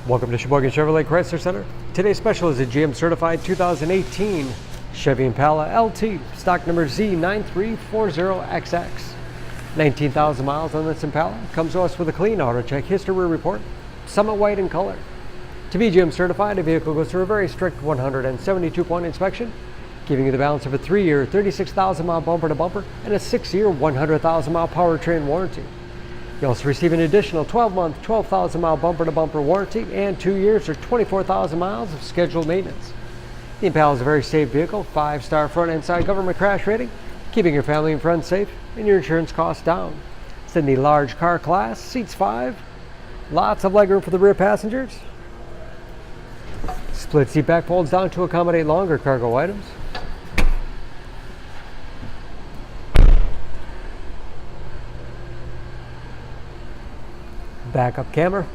Welcome to Sheboygan Chevrolet Chrysler Center. Today's special is a GM certified 2018 Chevy Impala LT, stock number Z9340XX. 19,000 miles on this Impala. Comes to us with a clean auto check history report, summit white in color. To be GM certified, the vehicle goes through a very strict 172-point inspection, giving you the balance of a 3-year, 36,000-mile bumper-to-bumper and a 6-year, 100,000-mile powertrain warranty. You also receive an additional 12-month, 12,000-mile bumper-to-bumper warranty and 2 years or 24,000 miles of scheduled maintenance. The Impala is a very safe vehicle, 5-star front and side government crash rating, keeping your family and friends safe and your insurance costs down. It's in the large car class, seats 5, lots of legroom for the rear passengers. Split seat back folds down to accommodate longer cargo items. Backup camera,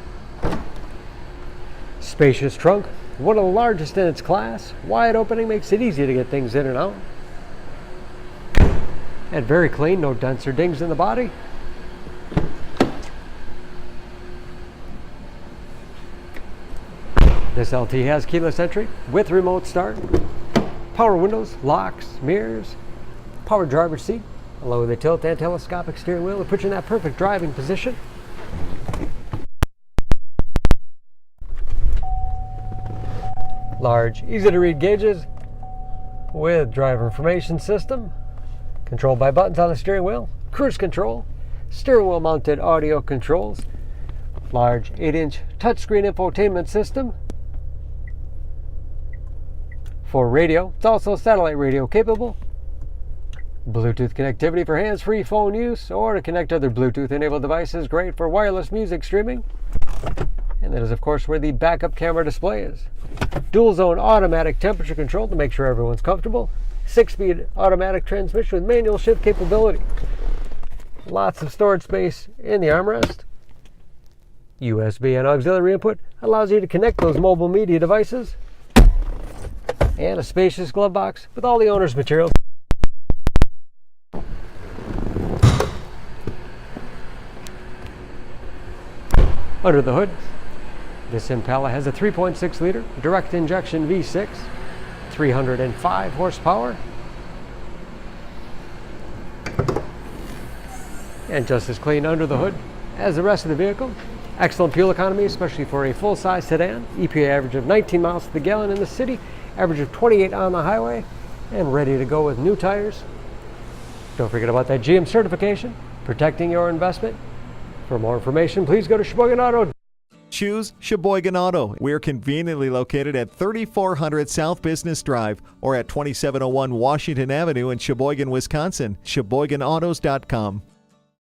spacious trunk, one of the largest in its class. Wide opening makes it easy to get things in and out. And very clean, no dents or dings in the body. This LT has keyless entry with remote start, power windows, locks, mirrors, power driver's seat, along with a tilt and telescopic steering wheel to put you in that perfect driving position. Large, easy to read gauges with driver information system, controlled by buttons on the steering wheel, cruise control, steering wheel mounted audio controls, large 8-inch touchscreen infotainment system for radio. It's also satellite radio capable, Bluetooth connectivity for hands-free phone use or to connect other Bluetooth enabled devices, great for wireless music streaming. And that is, of course, where the backup camera display is. Dual zone automatic temperature control to make sure everyone's comfortable. 6-speed automatic transmission with manual shift capability. Lots of storage space in the armrest. USB and auxiliary input allows you to connect those mobile media devices. And a spacious glove box with all the owner's material. Under the hood, this Impala has a 3.6-liter direct injection V6, 305 horsepower, and just as clean under the hood as the rest of the vehicle. Excellent fuel economy, especially for a full-size sedan. EPA average of 19 miles to the gallon in the city, average of 28 on the highway, and ready to go with new tires. Don't forget about that GM certification, protecting your investment. For more information, please go to Sheboygan Auto. Choose Sheboygan Auto. We're conveniently located at 3400 South Business Drive or at 2701 Washington Avenue in Sheboygan, Wisconsin. SheboyganAutos.com.